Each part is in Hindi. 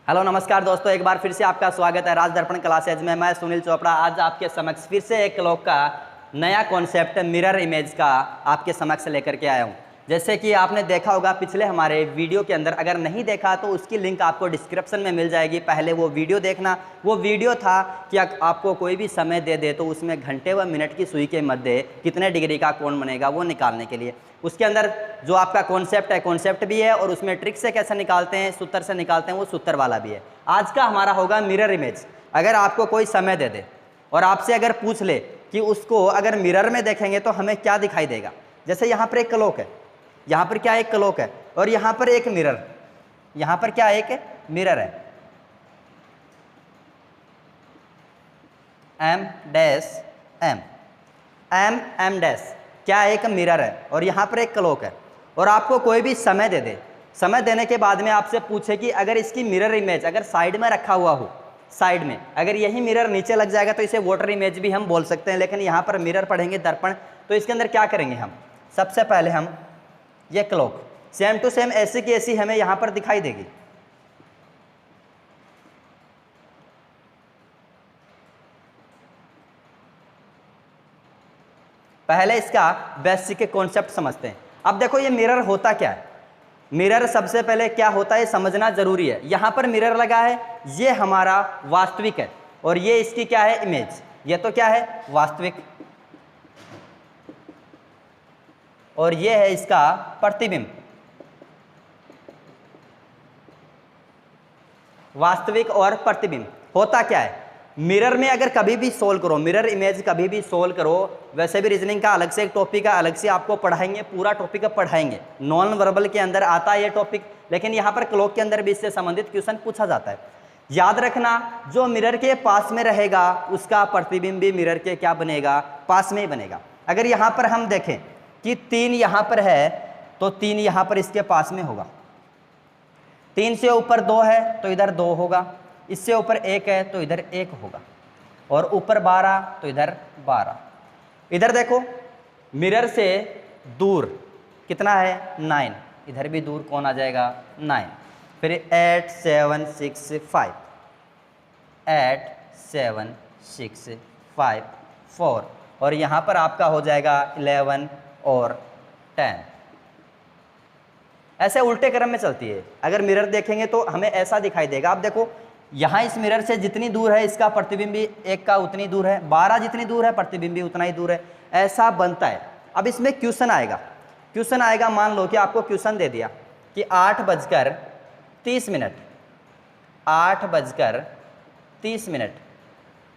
हेलो नमस्कार दोस्तों, एक बार फिर से आपका स्वागत है राज दर्पण क्लासेज में। मैं सुनील चोपड़ा आज आपके समक्ष फिर से एक क्लॉक का नया कॉन्सेप्ट मिरर इमेज का आपके समक्ष लेकर के आया हूं। जैसे कि आपने देखा होगा पिछले हमारे वीडियो के अंदर, अगर नहीं देखा तो उसकी लिंक आपको डिस्क्रिप्शन में मिल जाएगी। पहले वो वीडियो देखना। वो वीडियो था कि आपको कोई भी समय दे दे तो उसमें घंटे व मिनट की सुई के मध्य कितने डिग्री का कोण बनेगा वो निकालने के लिए। उसके अंदर जो आपका कॉन्सेप्ट है, कॉन्सेप्ट भी है और उसमें ट्रिक से कैसे निकालते हैं, सूत्र से निकालते हैं, वो सूत्र वाला भी है। आज का हमारा होगा मिरर इमेज। अगर आपको कोई समय दे दे और आपसे अगर पूछ ले कि उसको अगर मिरर में देखेंगे तो हमें क्या दिखाई देगा। जैसे यहाँ पर एक क्लॉक है, यहाँ पर क्या एक क्लॉक है और यहाँ पर एक मिरर, यहाँ पर क्या एक मिरर है, M dash M, M M dash क्या एक मिरर है और यहाँ पर एक क्लॉक है। और आपको कोई भी समय दे दे, समय देने के बाद में आपसे पूछे कि अगर इसकी मिरर इमेज अगर साइड में रखा हुआ हो, साइड में अगर यही मिरर नीचे लग जाएगा तो इसे वाटर इमेज भी हम बोल सकते हैं। लेकिन यहाँ पर मिरर पढ़ेंगे दर्पण, तो इसके अंदर क्या करेंगे हम, सबसे पहले हम ये क्लॉक सेम टू सेम ऐसी की ऐसी हमें यहाँ पर दिखाई देगी। पहले इसका बेसिक कॉन्सेप्ट समझते हैं। अब देखो ये मिरर होता क्या है। मिरर सबसे पहले क्या होता है समझना जरूरी है। यहां पर मिरर लगा है, ये हमारा वास्तविक है और ये इसकी क्या है इमेज। ये तो क्या है वास्तविक और ये है इसका प्रतिबिंब। वास्तविक और प्रतिबिंब होता क्या है। मिरर में अगर कभी भी सोल्व करो, मिरर इमेज कभी भी सोल्व करो, वैसे भी रीजनिंग का अलग से एक टॉपिक है, अलग से आपको पढ़ाएंगे, पूरा टॉपिक पढ़ाएंगे। नॉन वर्बल के अंदर आता है ये टॉपिक, लेकिन यहाँ पर क्लॉक के अंदर भी इससे संबंधित क्वेश्चन पूछा जाता है। याद रखना, जो मिरर के पास में रहेगा उसका प्रतिबिंब भी मिरर के क्या बनेगा, पास में ही बनेगा। अगर यहाँ पर हम देखें कि 3 यहाँ पर है तो 3 यहाँ पर इसके पास में होगा। 3 से ऊपर 2 है तो इधर 2 होगा, इससे ऊपर 1 है तो इधर 1 होगा और ऊपर 12 तो इधर 12। इधर देखो मिरर से दूर कितना है 9, इधर भी दूर कौन आ जाएगा 9। फिर 8 7 6 5, 8 7 6 5 4 और यहाँ पर आपका हो जाएगा 11 और 10। ऐसे उल्टे क्रम में चलती है। अगर मिरर देखेंगे तो हमें ऐसा दिखाई देगा। आप देखो यहाँ इस मिरर से जितनी दूर है इसका प्रतिबिंब भी 1 का उतनी दूर है, 12 जितनी दूर है प्रतिबिंब भी उतना ही दूर है। ऐसा बनता है। अब इसमें क्वेश्चन आएगा, क्वेश्चन आएगा, मान लो कि आपको क्वेश्चन दे दिया कि 8:30, 8:30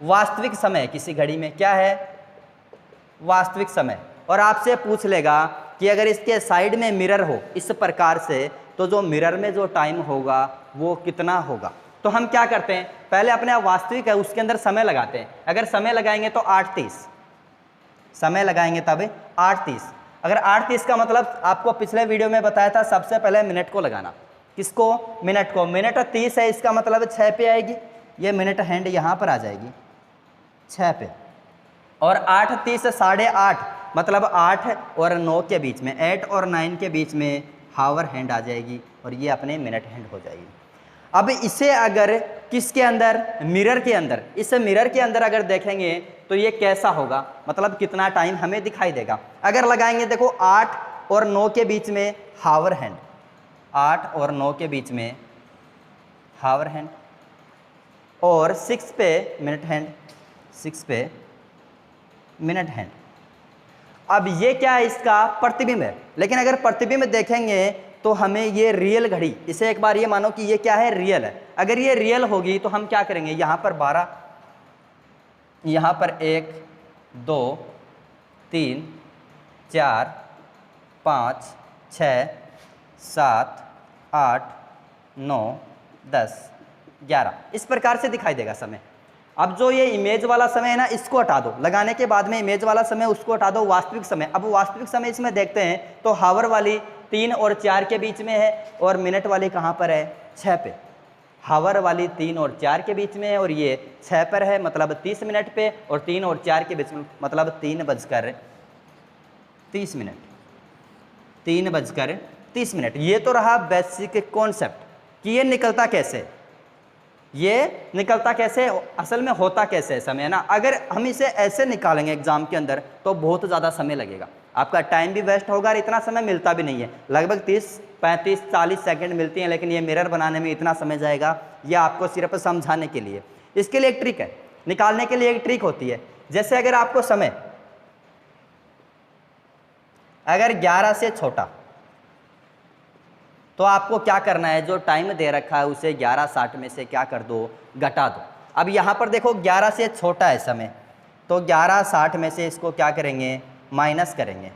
वास्तविक समय किसी घड़ी में क्या है वास्तविक समय। और आपसे पूछ लेगा कि अगर इसके साइड में मिरर हो इस प्रकार से तो जो मिरर में जो टाइम होगा वो कितना होगा। तो हम क्या करते हैं, पहले अपने वास्तविक है उसके अंदर समय लगाते हैं। अगर समय लगाएंगे तो 8:30, समय लगाएंगे तब 8:30। अगर 8:30 का मतलब आपको पिछले वीडियो में बताया था, सबसे पहले मिनट को लगाना। किसको, मिनट को। मिनट 30 है, इसका मतलब 6 पे आएगी, ये मिनट हैंड यहाँ पर आ जाएगी 6 पे। और 8:30 से 8:30 मतलब 8 और 9 के बीच में, 8 और 9 के बीच में हावर हैंड आ जाएगी और ये अपने मिनट हैंड हो जाएगी। अब इसे अगर किसके अंदर, मिरर के अंदर, इस मिरर के अंदर अगर देखेंगे तो ये कैसा होगा, मतलब कितना टाइम हमें दिखाई देगा। अगर लगाएंगे देखो 8 और 9 के बीच में हावर हैंड, 8 और 9 के बीच में हावर हैंड और 6 पे मिनट हैंड, 6 पे मिनट हैंड। अब ये क्या है, इसका प्रतिबिंब है। लेकिन अगर प्रतिबिंब देखेंगे तो हमें ये रियल घड़ी, इसे एक बार ये मानो कि ये क्या है रियल है। अगर ये रियल होगी तो हम क्या करेंगे, यहाँ पर 12, यहाँ पर 1 2 3 4 5 6 7 8 9 10 11 इस प्रकार से दिखाई देगा समय। अब जो ये इमेज वाला समय है ना, इसको हटा दो, लगाने के बाद में इमेज वाला समय उसको हटा दो, वास्तविक समय। अब वास्तविक समय इसमें देखते हैं तो हावर वाली 3 और 4 के बीच में है और मिनट वाली कहाँ पर है 6 पे। हावर वाली 3 और 4 के बीच में है और ये 6 पर है, मतलब 30 मिनट पे, और 3 और 4 के बीच में मतलब 3:30, 3:30। ये तो रहा बेसिक कॉन्सेप्ट कि ये निकलता कैसे। ये निकलता कैसे, असल में होता कैसे है समय, है ना। अगर हम इसे ऐसे निकालेंगे एग्जाम के अंदर तो बहुत ज़्यादा समय लगेगा, आपका टाइम भी वेस्ट होगा और इतना समय मिलता भी नहीं है। लगभग 30-35-40 सेकंड मिलती हैं, लेकिन ये मिरर बनाने में इतना समय जाएगा। ये आपको सिर्फ समझाने के लिए, इसके लिए एक ट्रिक है, निकालने के लिए एक ट्रिक होती है। जैसे अगर आपको समय अगर 11 से छोटा, तो आपको क्या करना है, जो टाइम दे रखा है उसे 11:60 में से क्या कर दो, घटा दो। अब यहाँ पर देखो 11 से छोटा है समय, तो 11:60 में से इसको क्या करेंगे, माइनस करेंगे।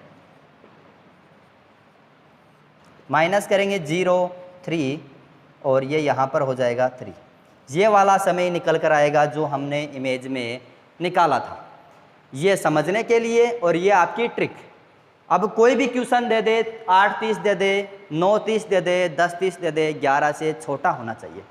माइनस करेंगे 0.3 और ये यहाँ पर हो जाएगा 3। ये वाला समय निकल कर आएगा जो हमने इमेज में निकाला था। ये समझने के लिए और ये आपकी ट्रिक। अब कोई भी क्वेश्चन दे दे, 8:30 दे दे, 9:30 दे दे, 10:30 दे दे, 11 से छोटा होना चाहिए।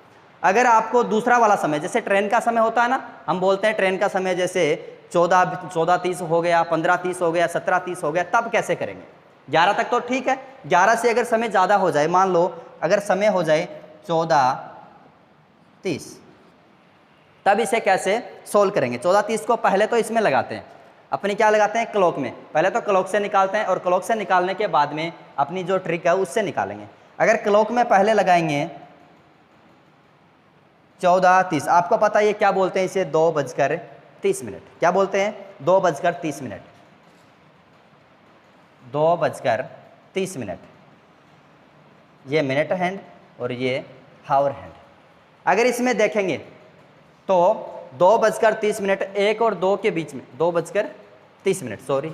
अगर आपको दूसरा वाला समय, जैसे ट्रेन का समय होता है ना, हम बोलते हैं ट्रेन का समय जैसे 14:30 हो गया, 15:30 हो गया, 17:30 हो गया, तब कैसे करेंगे। 11 तक तो ठीक है, 11 से अगर समय ज़्यादा हो जाए, मान लो अगर समय हो जाए 14:30, तब इसे कैसे सोल्व करेंगे। 14:30 को पहले तो इसमें लगाते हैं, अपनी क्या लगाते हैं, क्लॉक में। पहले तो क्लॉक से निकालते हैं और क्लॉक से निकालने के बाद में अपनी जो ट्रिक है उससे निकालेंगे। अगर क्लॉक में पहले लगाएंगे 14:30, आपको पता है ये क्या बोलते हैं, इसे 2:30। क्या बोलते हैं, 2:30। 2:30, ये मिनट हैंड और ये हावर हैंड। अगर इसमें देखेंगे तो 2:30, 1 और 2 के बीच में, 2:30, सॉरी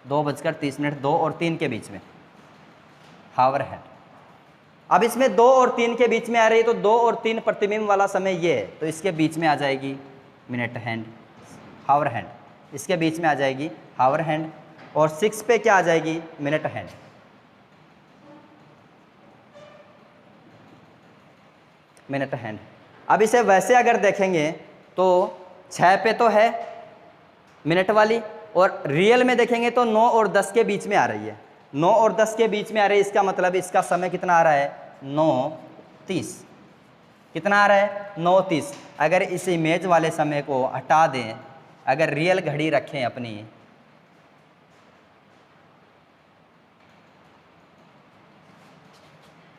2:30, 2 और 3 के बीच में हावर हैंड। अब इसमें 2 और 3 के बीच में आ रही है, तो 2 और 3 प्रतिबिंब वाला समय ये है, तो इसके बीच में आ जाएगी मिनट हैंड, हावर हैंड। इसके बीच में आ जाएगी हावर हैंड और 6 पे क्या आ जाएगी, मिनट हैंड। Minute hand. अब इसे वैसे अगर देखेंगे तो 6 पे तो है मिनट वाली, और रियल में देखेंगे तो 9 और 10 के बीच में आ रही है। 9 और 10 के बीच में आ रही है, इसका मतलब इसका समय कितना आ रहा है, 9:30। कितना आ रहा है, 9:30। अगर इस इमेज वाले समय को हटा दें, अगर रियल घड़ी रखें अपनी,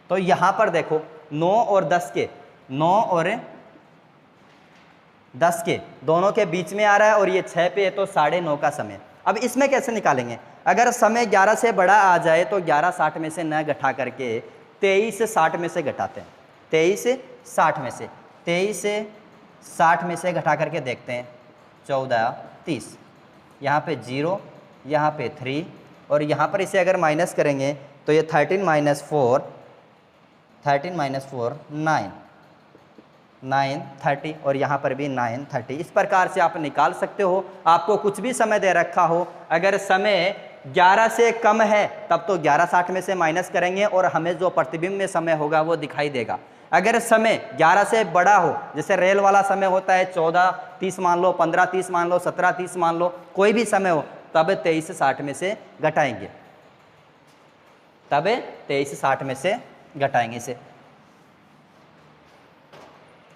तो यहाँ पर देखो 9 और 10 के, 9 और 10 के दोनों के बीच में आ रहा है और ये 6 पे है, तो 9:30 का समय। अब इसमें कैसे निकालेंगे, अगर समय 11 से बड़ा आ जाए तो 11:60 में से न घटा करके 23:60 में से घटाते हैं। 23:60 में से 23:60 में से घटा करके देखते हैं 14:30। यहाँ पे 0, यहाँ पे 3 और यहाँ पर इसे अगर माइनस करेंगे तो ये 13 - 4 9, 9:30 और यहाँ पर भी 9:30। इस प्रकार से आप निकाल सकते हो। आपको कुछ भी समय दे रखा हो, अगर समय 11 से कम है तब तो 11:60 में से माइनस करेंगे और हमें जो प्रतिबिंब में समय होगा वो दिखाई देगा। अगर समय 11 से बड़ा हो, जैसे रेल वाला समय होता है 14:30 मान लो, 15:30 मान लो, 17:30 मान लो, कोई भी समय हो, तब 23:60 में से घटाएंगे, तब 23:60 में से घटाएंगे इसे।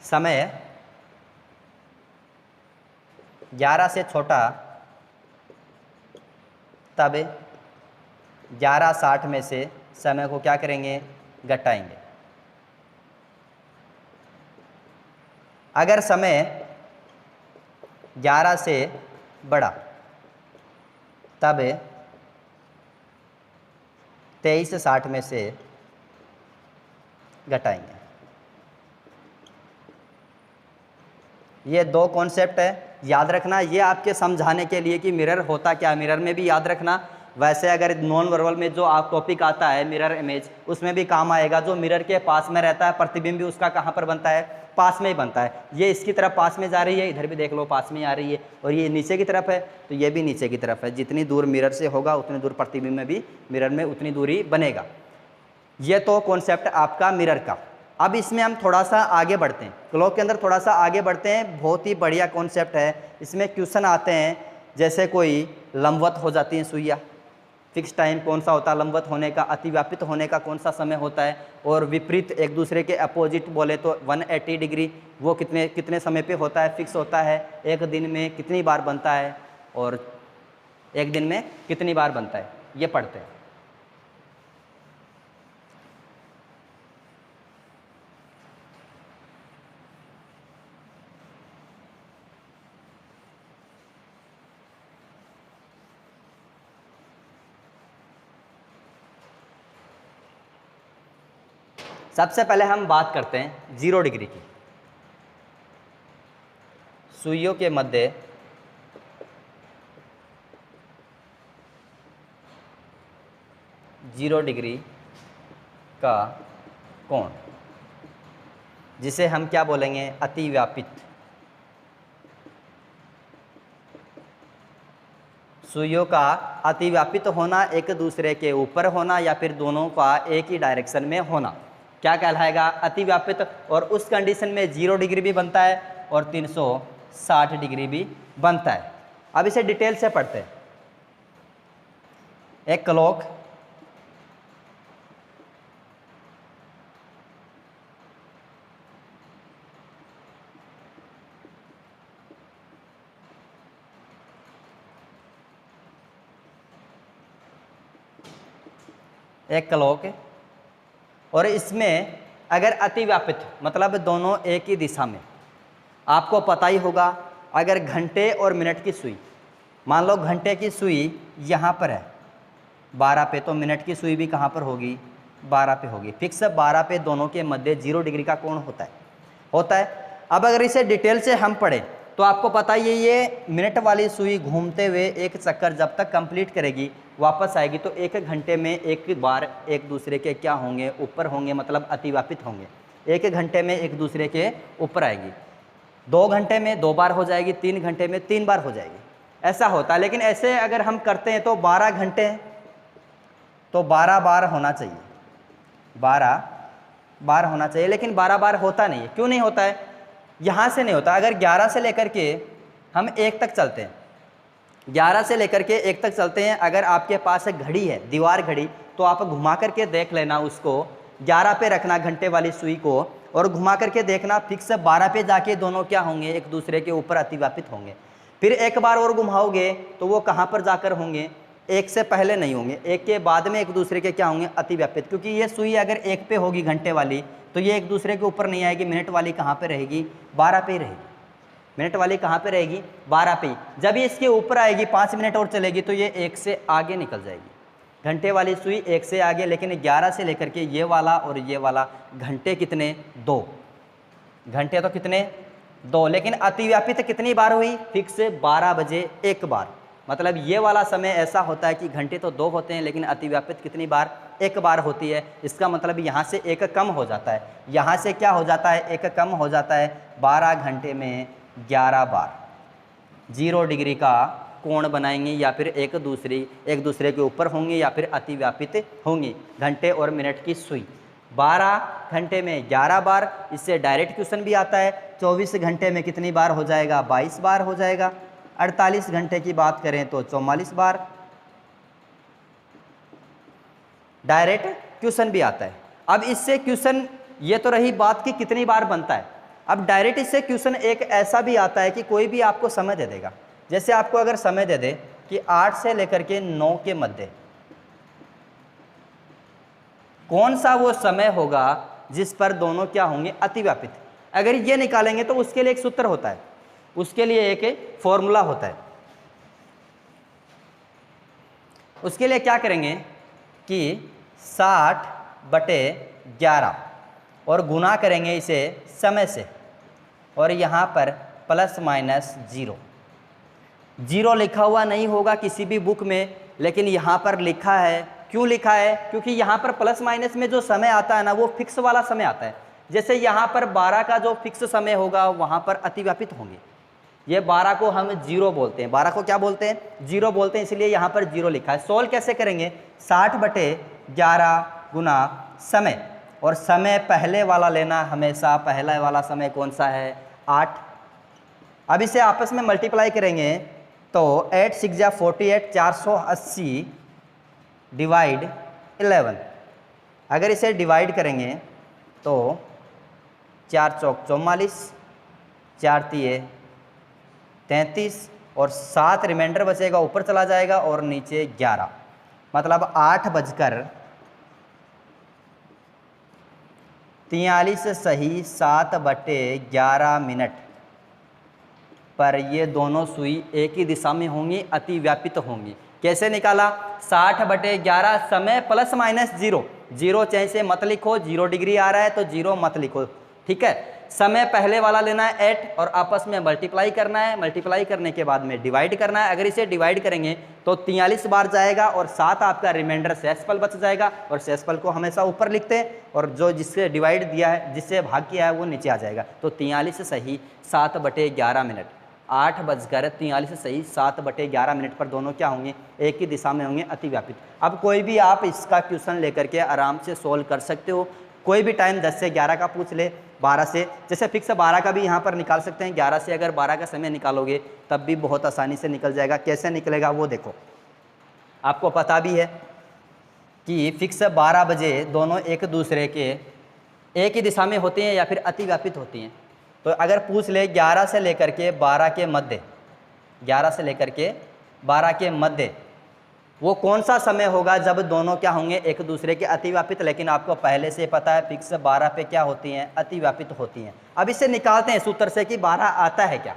समय 11 से छोटा, तब 11:60 में से समय को क्या करेंगे, घटाएंगे। अगर समय 11 से बड़ा, तब 23:60 में से घटाएंगे। ये दो कॉन्सेप्ट है, याद रखना। ये आपके समझाने के लिए कि मिरर होता क्या है, मिरर में भी याद रखना। वैसे अगर नॉन वर्बल में जो आप टॉपिक आता है मिरर इमेज, उसमें भी काम आएगा। जो मिरर के पास में रहता है, प्रतिबिंब भी उसका कहाँ पर बनता है, पास में ही बनता है। ये इसकी तरफ पास में जा रही है, इधर भी देख लो पास में आ रही है, और ये नीचे की तरफ है तो ये भी नीचे की तरफ है। जितनी दूर मिरर से होगा उतनी दूर प्रतिबिंब में भी मिरर में उतनी दूरी बनेगा। ये तो कॉन्सेप्ट आपका मिरर का। अब इसमें हम थोड़ा सा आगे बढ़ते हैं, क्लॉक के अंदर थोड़ा सा आगे बढ़ते हैं। बहुत ही बढ़िया कॉन्सेप्ट है। इसमें क्वेश्चन आते हैं, जैसे कोई लंबवत हो जाती है सुइयाँ, फिक्स टाइम कौन सा होता है लंबवत होने का, अतिव्यापित होने का कौन सा समय होता है, और विपरीत एक दूसरे के अपोजिट बोले तो 180 डिग्री वो कितने कितने समय पे होता है, फिक्स होता है, एक दिन में कितनी बार बनता है और एक दिन में कितनी बार बनता है, ये पढ़ते हैं। सबसे पहले हम बात करते हैं 0 डिग्री की। सुइयों के मध्य जीरो डिग्री का कोण, जिसे हम क्या बोलेंगे, अतिव्यापित। सुइयों का अतिव्यापित होना, एक दूसरे के ऊपर होना या फिर दोनों का एक ही डायरेक्शन में होना, क्या कहलाएगा, अतिव्यापित। और उस कंडीशन में 0 डिग्री भी बनता है और 360 डिग्री भी बनता है। अब इसे डिटेल से पढ़ते हैं। एक क्लॉक और इसमें अगर अतिव्यापित मतलब दोनों एक ही दिशा में, आपको पता ही होगा, अगर घंटे और मिनट की सुई, मान लो घंटे की सुई यहाँ पर है 12 पे, तो मिनट की सुई भी कहाँ पर होगी, 12 पे होगी। फिक्स 12 पे दोनों के मध्य 0 डिग्री का कोण होता है। अब अगर इसे डिटेल से हम पढ़ें तो आपको पता ही है, ये मिनट वाली सुई घूमते हुए एक चक्कर जब तक कंप्लीट करेगी वापस आएगी, तो 1 घंटे में एक बार एक दूसरे के क्या होंगे, ऊपर होंगे, मतलब अतिव्यापित होंगे। 1 घंटे में एक दूसरे के ऊपर आएगी, 2 घंटे में 2 बार हो जाएगी, 3 घंटे में 3 बार हो जाएगी, ऐसा होता है। लेकिन ऐसे अगर हम करते हैं तो 12 घंटे तो 12 बार होना चाहिए, 12 बार होना चाहिए, लेकिन 12 बार होता नहीं है। क्यों नहीं होता है, यहाँ से नहीं होता। अगर 11 से लेकर के हम 1 तक चलते हैं, 11 से लेकर के 1 तक चलते हैं, अगर आपके पास एक घड़ी है, दीवार घड़ी, तो आप घुमा करके देख लेना, उसको 11 पे रखना घंटे वाली सुई को, और घुमा करके देखना, फिक्स 12 पे जाके दोनों क्या होंगे, एक दूसरे के ऊपर अतिव्यापित होंगे। फिर एक बार और घुमाओगे तो वो कहाँ पर जाकर होंगे, 1 से पहले नहीं होंगे, 1 के बाद में एक दूसरे के क्या होंगे, अतिव्यापित। क्योंकि ये सुई अगर 1 पे होगी घंटे वाली तो ये एक दूसरे के ऊपर नहीं आएगी। मिनट वाली कहाँ पे रहेगी, 12 पे ही रहेगी। मिनट वाली कहाँ पे रहेगी, 12 पे ही। जब ये इसके ऊपर आएगी, 5 मिनट और चलेगी तो ये 1 से आगे निकल जाएगी। घंटे वाली सुई 1 से आगे, लेकिन 11 से लेकर के ये वाला और ये वाला घंटे कितने, 2 घंटे, तो कितने, 2। लेकिन अतिव्यापित कितनी बार हुई, फिक्स 12 बजे 1 बार। मतलब ये वाला समय ऐसा होता है कि घंटे तो 2 होते हैं, लेकिन अतिव्यापित कितनी बार, 1 बार होती है। इसका मतलब यहाँ से 1 कम हो जाता है, यहाँ से क्या हो जाता है, 1 कम हो जाता है। 12 घंटे में 11 बार 0 डिग्री का कोण बनाएंगे, या फिर एक दूसरे के ऊपर होंगे या फिर अतिव्यापित होंगी। घंटे और मिनट की सुई 12 घंटे में 11 बार। इससे डायरेक्ट क्वेश्चन भी आता है, 24 घंटे में कितनी बार हो जाएगा, 22 बार हो जाएगा। 48 घंटे की बात करें तो 44 बार। डायरेक्ट क्वेश्चन भी आता है। अब इससे क्वेश्चन, ये तो रही बात कि कितनी बार बनता है। अब डायरेक्ट इससे क्वेश्चन एक ऐसा भी आता है कि कोई भी आपको समय दे देगा। जैसे आपको अगर समय दे दे कि 8 से लेकर के 9 के मध्य कौन सा वो समय होगा जिस पर दोनों क्या होंगे, अतिव्यापित। अगर ये निकालेंगे तो उसके लिए एक सूत्र होता है, उसके लिए एक फॉर्मूला होता है। उसके लिए क्या करेंगे कि 60/11 और गुना करेंगे इसे समय से, और यहाँ पर ±0। 0 लिखा हुआ नहीं होगा किसी भी बुक में, लेकिन यहाँ पर लिखा है। क्यों लिखा है, क्योंकि यहाँ पर प्लस माइनस में जो समय आता है ना, वो फिक्स वाला समय आता है। जैसे यहाँ पर 12 का जो फिक्स समय होगा वहाँ पर अतिव्यापित होंगे। ये 12 को हम 0 बोलते हैं, 12 को क्या बोलते हैं, 0 बोलते हैं, इसलिए यहाँ पर 0 लिखा है। सोल्व कैसे करेंगे, 60/11 गुना समय, और समय पहले वाला लेना हमेशा। पहला वाला समय कौन सा है, 8। अब इसे आपस में मल्टीप्लाई करेंगे तो 8 6 48, 480 डिवाइड 11। अगर इसे डिवाइड करेंगे तो 4 चौक 44, 4 तिये 33 और 7 रिमाइंडर बचेगा, ऊपर चला जाएगा और नीचे 11, मतलब 8:43 सही 7/11 मिनट पर ये दोनों सुई एक ही दिशा में होंगी, अति व्यापित होंगी। कैसे निकाला? 60/11 समय प्लस माइनस 0, 0 चाहे से मत लिखो, 0 डिग्री आ रहा है तो 0 मत लिखो, ठीक है। समय पहले वाला लेना है 8 और आपस में मल्टीप्लाई करना है, मल्टीप्लाई करने के बाद में डिवाइड करना है। अगर इसे डिवाइड करेंगे तो 43 बार जाएगा और 7 आपका रिमाइंडर शेषफल बच जाएगा, और शेषफल को हमेशा ऊपर लिखते हैं और जो जिससे डिवाइड दिया है, जिससे भाग किया है वो नीचे आ जाएगा। तो 43 सही 7/11 मिनट, 8:43 सही 7/11 मिनट पर दोनों क्या होंगे? एक ही दिशा में होंगे, अतिव्यापित। अब कोई भी आप इसका क्वेश्चन लेकर के आराम से सोल्व कर सकते हो, कोई भी टाइम 10 से 11 का पूछ ले, 12 से, जैसे फिक्स 12 का भी यहाँ पर निकाल सकते हैं। 11 से अगर 12 का समय निकालोगे तब भी बहुत आसानी से निकल जाएगा। कैसे निकलेगा वो देखो, आपको पता भी है कि फिक्स 12 बजे दोनों एक दूसरे के एक ही दिशा में होते हैं या फिर अतिव्यापित होती हैं। तो अगर पूछ ले 11 से लेकर के 12 के मध्य, 11 से लेकर के 12 के मध्य वो कौन सा समय होगा जब दोनों क्या होंगे? एक दूसरे के अतिव्यापित। लेकिन आपको पहले से पता है फिक्स 12 पे क्या होती हैं? अतिव्यापित होती हैं। अब इसे निकालते हैं सूत्र से कि 12 आता है क्या?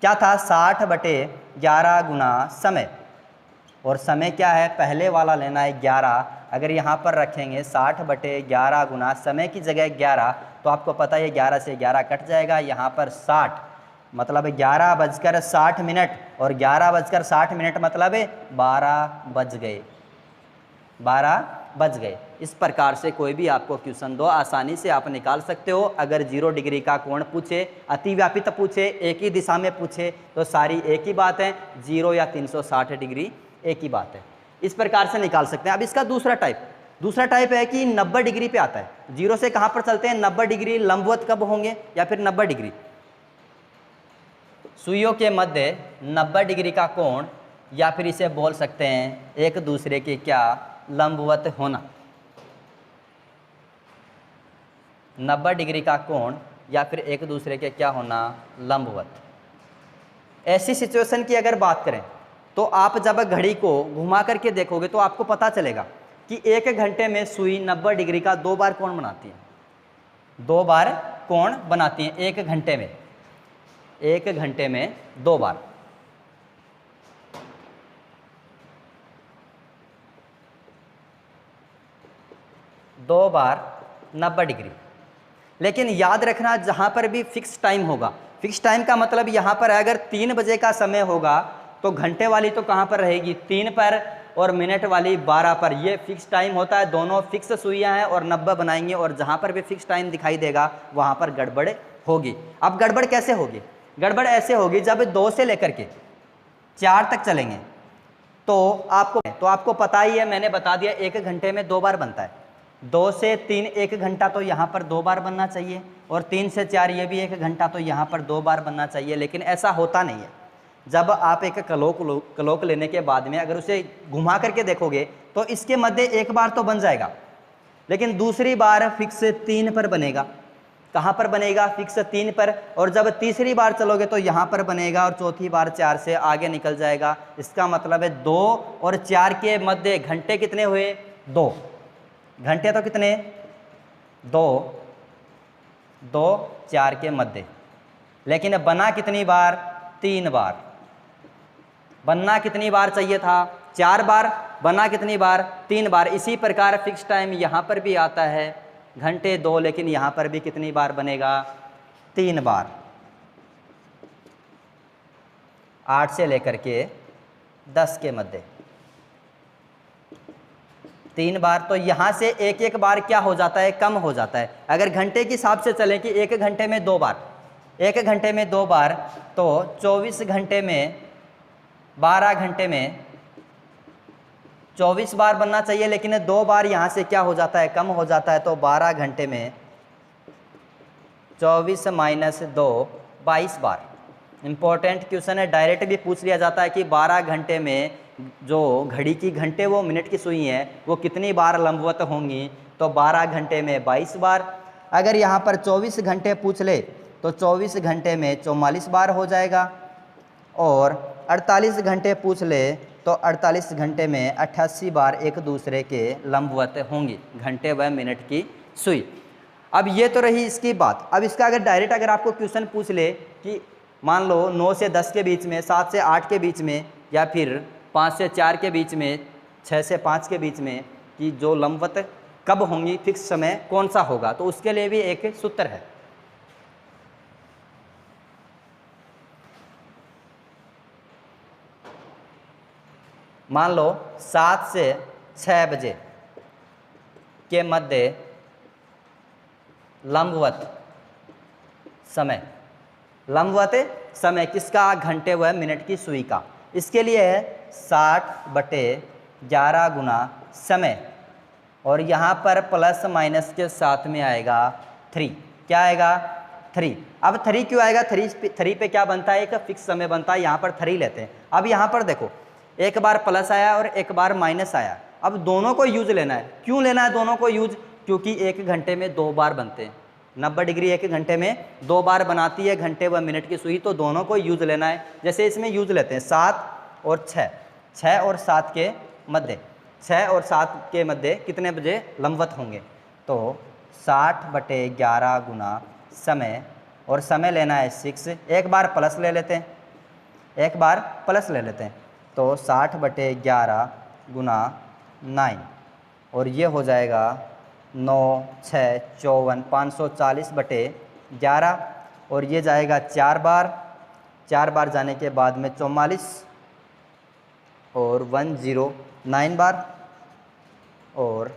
क्या था? 60/11 गुना समय, और समय क्या है? पहले वाला लेना है 11। अगर यहाँ पर रखेंगे 60/11 गुना समय की जगह 11, तो आपको पता है 11 से 11 कट जाएगा, यहाँ पर 60 मतलब 11:60 मिनट, और 11:60 मतलब 12 बज गए, 12 बज गए। इस प्रकार से कोई भी आपको क्वेश्चन दो आसानी से आप निकाल सकते हो। अगर 0 डिग्री का कोण पूछे, अतिव्यापित पूछे, एक ही दिशा में पूछे तो सारी एक ही बात है, 0 या 360 डिग्री एक ही बात है। इस प्रकार से निकाल सकते हैं। अब इसका दूसरा टाइप है कि 90 डिग्री पे आता है। 0 से कहाँ पर चलते हैं? 90 डिग्री। लंबवत कब होंगे? या फिर 90 डिग्री सुइयों के मध्य 90 डिग्री का कोण, या फिर इसे बोल सकते हैं एक दूसरे के क्या? लंबवत होना। 90 डिग्री का कोण या फिर एक दूसरे के क्या होना? लंबवत। ऐसी सिचुएशन की अगर बात करें तो आप जब घड़ी को घुमा करके देखोगे तो आपको पता चलेगा कि 1 घंटे में सुई 90 डिग्री का 2 बार कोण बनाती है, 2 बार कोण बनाती है 1 घंटे में, 1 घंटे में 2 बार। दो बार 90 डिग्री। लेकिन याद रखना, जहां पर भी फिक्स टाइम होगा, फिक्स टाइम का मतलब यहां पर अगर 3 बजे का समय होगा तो घंटे वाली तो कहां पर रहेगी? 3 पर, और मिनट वाली 12 पर। ये फिक्स टाइम होता है, दोनों फिक्स सुइयां हैं और 90 बनाएंगे, और जहां पर भी फिक्स टाइम दिखाई देगा वहां पर गड़बड़ होगी। अब गड़बड़ कैसे होगी? गड़बड़ ऐसे होगी जब 2 से लेकर के 4 तक चलेंगे तो आपको पता ही है, मैंने बता दिया 1 घंटे में 2 बार बनता है। 2 से 3 1 घंटा तो यहाँ पर 2 बार बनना चाहिए, और 3 से 4 ये भी 1 घंटा तो यहाँ पर 2 बार बनना चाहिए। लेकिन ऐसा होता नहीं है। जब आप एक क्लॉक लेने के बाद में अगर उसे घुमा करके देखोगे तो इसके मध्य 1 बार तो बन जाएगा, लेकिन दूसरी बार फिक्स 3 पर बनेगा। कहाँ पर बनेगा? फिक्स 3 पर। और जब तीसरी बार चलोगे तो यहाँ पर बनेगा, और चौथी बार 4 से आगे निकल जाएगा। इसका मतलब है 2 और 4 के मध्य घंटे कितने हुए? 2 घंटे तो कितने? 2 4 के मध्य। लेकिन बना कितनी बार? 3 बार। बनना कितनी बार चाहिए था? 4 बार। बना कितनी बार? 3 बार। इसी प्रकार फिक्स टाइम यहाँ पर भी आता है घंटे 2, लेकिन यहाँ पर भी कितनी बार बनेगा? 3 बार। 8 से लेकर के 10 के मध्य 3 बार। तो यहाँ से एक एक बार क्या हो जाता है? कम हो जाता है। अगर घंटे के हिसाब से चलें कि 1 घंटे में 2 बार, 1 घंटे में 2 बार, तो 24 घंटे में 12 घंटे में 24 बार बनना चाहिए। लेकिन 2 बार यहाँ से क्या हो जाता है? कम हो जाता है। तो 12 घंटे में 24 - 2 22 बार। इम्पोर्टेंट क्वेश्चन है, डायरेक्ट भी पूछ लिया जाता है कि 12 घंटे में जो घड़ी की घंटे वो मिनट की सुई हैं वो कितनी बार लंबवत होंगी, तो 12 घंटे में 22 बार। अगर यहाँ पर 24 घंटे पूछ ले तो 24 घंटे में 44 बार हो जाएगा, और 48 घंटे पूछ ले तो 48 घंटे में 88 बार एक दूसरे के लंबवत होंगी घंटे व मिनट की सुई। अब ये तो रही इसकी बात। अब इसका अगर डायरेक्ट अगर आपको क्वेश्चन पूछ ले कि मान लो 9 से 10 के बीच में, 7 से 8 के बीच में, या फिर 5 से 4 के बीच में, 6 से 5 के बीच में, कि जो लंबवत कब होंगी, फिक्स समय कौन सा होगा, तो उसके लिए भी एक सूत्र है। मान लो 7 से 6 बजे के मध्य लंबवत समय किसका, घंटे व मिनट की सुई का। इसके लिए है 60/11 गुना समय, और यहाँ पर प्लस माइनस के साथ में आएगा 3। क्या आएगा, 3। अब 3 क्यों आएगा, 3 पे क्या बनता है, एक फिक्स समय बनता है, यहाँ पर 3 लेते हैं। अब यहाँ पर देखो एक बार प्लस आया और एक बार माइनस आया, अब दोनों को यूज लेना है। क्यों लेना है दोनों को यूज, क्योंकि 1 घंटे में 2 बार बनते हैं। 90 डिग्री 1 घंटे में 2 बार बनाती है घंटे व मिनट की सुई, तो दोनों को यूज लेना है। जैसे इसमें यूज लेते हैं 7 और 6, 6 और 7 के मध्य, 6 और 7 के मध्य कितने बजे लंबवत होंगे, तो 60/11 गुना समय, और समय लेना है 6। एक बार प्लस ले लेते हैं, तो 60/11 गुना 9, और ये हो जाएगा 9, 6, 54, 540/11, और ये जाएगा 4 बार जाने के बाद में 44, और 109 बार, और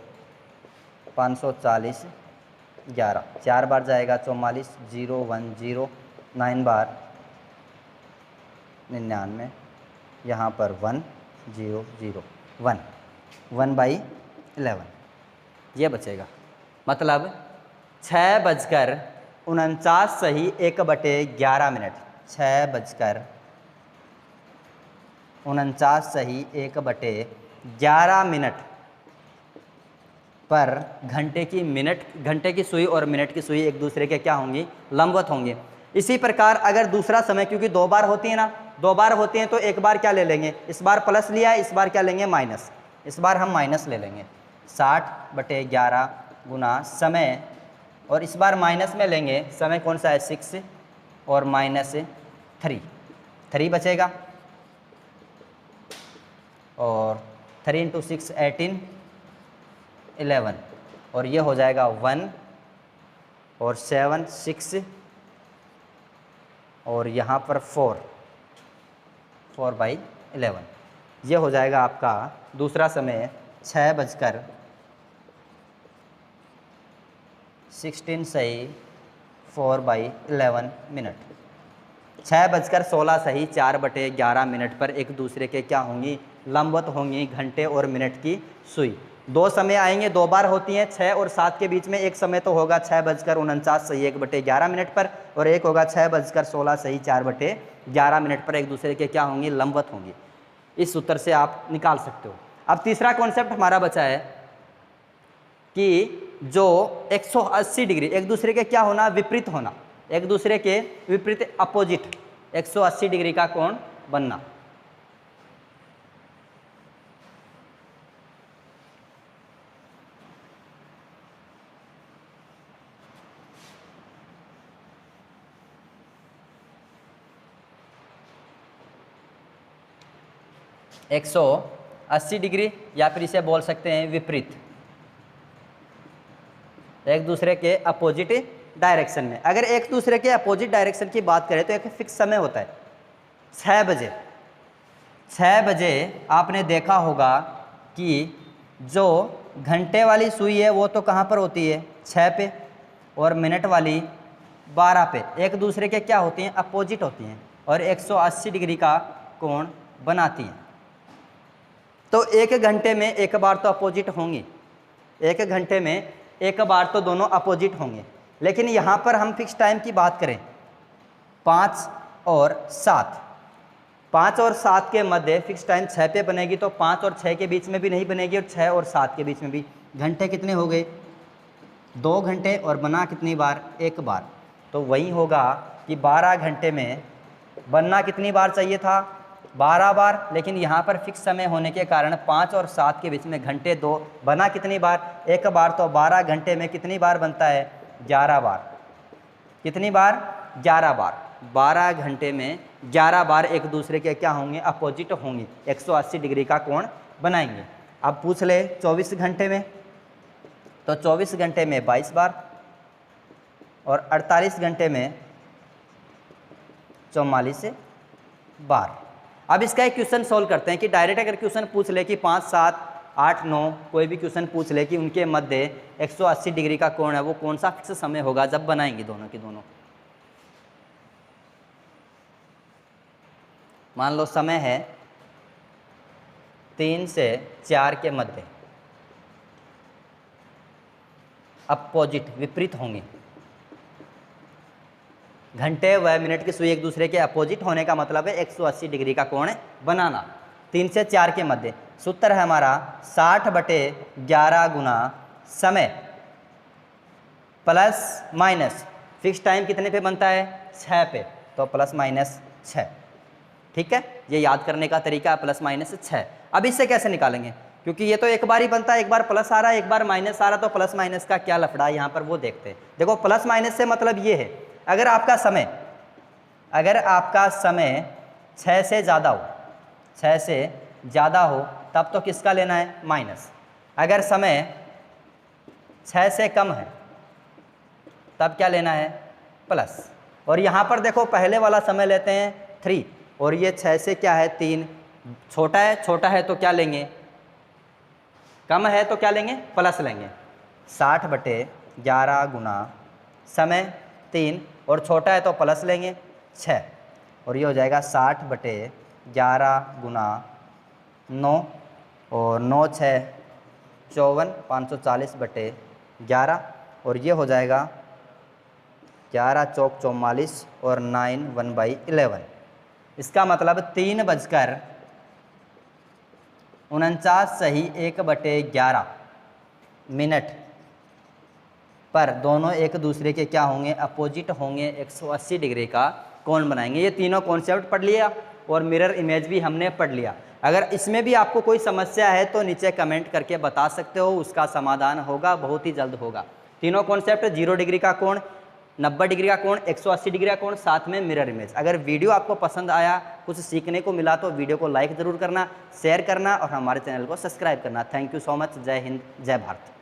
540 11, 4 बार जाएगा 44, 0 1 0 9 बार 99, यहाँ पर 1 0 0 1 1/11 ये बचेगा। मतलब 6:49 सही 1/11 मिनट, 6:49 सही 1/11 मिनट पर घंटे की सुई और मिनट की सुई एक दूसरे के क्या होंगी, लंबवत होंगी। इसी प्रकार अगर दूसरा समय, क्योंकि 2 बार होती है ना, 2 बार होती हैं, तो एक बार क्या ले लेंगे, इस बार प्लस लिया है, इस बार क्या लेंगे, माइनस, इस बार हम माइनस ले लेंगे। 60/11 गुना समय, और इस बार माइनस में लेंगे, समय कौन सा है 6 और -3 बचेगा, और 3 × 6 18 11, और ये हो जाएगा 1 और 7 6, और यहाँ पर 4/11 ये हो जाएगा आपका दूसरा समय 6:16 सही 4/11 मिनट, 6:16 सही 4/11 मिनट पर एक दूसरे के क्या होंगी, लंबवत होंगी घंटे और मिनट की सुई। 2 समय आएंगे, 2 बार होती हैं, 6 और 7 के बीच में एक समय तो होगा 6:49 सही 1/11 मिनट पर, और एक होगा 6:16 सही 4/11 मिनट पर एक दूसरे के क्या होंगी, लंबवत होंगी। इस सूत्र से आप निकाल सकते हो। अब तीसरा कॉन्सेप्ट हमारा बचा है कि जो 180 डिग्री एक दूसरे के क्या होना, विपरीत होना, एक दूसरे के विपरीत अपोजिट 180 डिग्री का कोण बनना। एक 180 डिग्री, या फिर इसे बोल सकते हैं विपरीत, एक दूसरे के अपोजिट डायरेक्शन में। अगर एक दूसरे के अपोजिट डायरेक्शन की बात करें तो एक फिक्स समय होता है 6 बजे। 6 बजे आपने देखा होगा कि जो घंटे वाली सुई है वो तो कहाँ पर होती है, 6 पे, और मिनट वाली 12 पे, एक दूसरे के क्या होती हैं, अपोजिट होती हैं, और 180 डिग्री का कोण बनाती हैं। तो एक घंटे में एक बार तो अपोजिट होंगी, एक घंटे में एक बार तो दोनों अपोजिट होंगे। लेकिन यहाँ पर हम फिक्स टाइम की बात करें, 5 और 7, 5 और 7 के मध्य फिक्स टाइम 6 पे बनेगी, तो 5 और 6 के बीच में भी नहीं बनेगी और 6 और 7 के बीच में भी। घंटे कितने हो गए? 2 घंटे, और बना कितनी बार? 1 बार। तो वही होगा कि 12 घंटे में बनना कितनी बार चाहिए था? 12 बार, लेकिन यहाँ पर फिक्स समय होने के कारण 5 और 7 के बीच में घंटे 2, बना कितनी बार? 1 बार। तो 12 घंटे में कितनी बार बनता है? 11 बार। कितनी बार? 11 बार। 12 घंटे में 11 बार एक दूसरे के क्या होंगे? अपोजिट होंगे, 180 डिग्री का कोण बनाएंगे। अब पूछ ले 24 घंटे में, तो 24 घंटे में 22 बार, और 48 घंटे में 44 बार। अब इसका एक क्वेश्चन सॉल्व करते हैं कि डायरेक्ट अगर क्वेश्चन पूछ ले कि 5, 7, 8, 9 कोई भी क्वेश्चन पूछ ले कि उनके मध्य 180 डिग्री का कोण है, वो कौन सा फिक्स समय होगा जब बनाएंगे दोनों के दोनों। मान लो समय है 3 से 4 के मध्य, अपोजिट विपरीत होंगे। घंटे व मिनट की सुई एक दूसरे के अपोजिट होने का मतलब है 180 डिग्री का कोण बनाना। 3 से 4 के मध्य सूत्र है हमारा 60/11 गुना समय प्लस माइनस फिक्स टाइम कितने पे बनता है? 6 पे, तो प्लस माइनस 6। ठीक है, ये याद करने का तरीका है, प्लस माइनस 6। अब इससे कैसे निकालेंगे? क्योंकि ये तो एक बार ही बनता है, एक बार प्लस आ रहा है, एक बार माइनस आ रहा है, तो प्लस माइनस का क्या लफड़ा है यहाँ पर वो देखते हैं। देखो प्लस माइनस से मतलब ये है, अगर आपका समय 6 से ज़्यादा हो, 6 से ज़्यादा हो तब तो किसका लेना है? माइनस। अगर समय 6 से कम है तब क्या लेना है? प्लस। और यहाँ पर देखो पहले वाला समय लेते हैं 3, और ये 6 से क्या है? 3। छोटा है तो क्या लेंगे? कम है तो क्या लेंगे? प्लस लेंगे। 60/11 गुना समय 3, और छोटा है तो प्लस लेंगे 6, और ये हो जाएगा 60/11 गुना 9, और 9 6 54, 540/11, और ये हो जाएगा 11 चौक 44, और 9 1/11। इसका मतलब 3:49 सही 1/11 मिनट पर दोनों एक दूसरे के क्या होंगे? अपोजिट होंगे, 180 डिग्री का कोण बनाएंगे। ये तीनों कॉन्सेप्ट पढ़ लिया और मिरर इमेज भी हमने पढ़ लिया। अगर इसमें भी आपको कोई समस्या है तो नीचे कमेंट करके बता सकते हो, उसका समाधान होगा, बहुत ही जल्द होगा। तीनों कॉन्सेप्ट 0 डिग्री का कोण, 90 डिग्री का कोण, 180 डिग्री का कोण, साथ में मिरर इमेज। अगर वीडियो आपको पसंद आया, कुछ सीखने को मिला तो वीडियो को लाइक ज़रूर करना, शेयर करना और हमारे चैनल को सब्सक्राइब करना। Thank you so much. जय हिंद, जय भारत।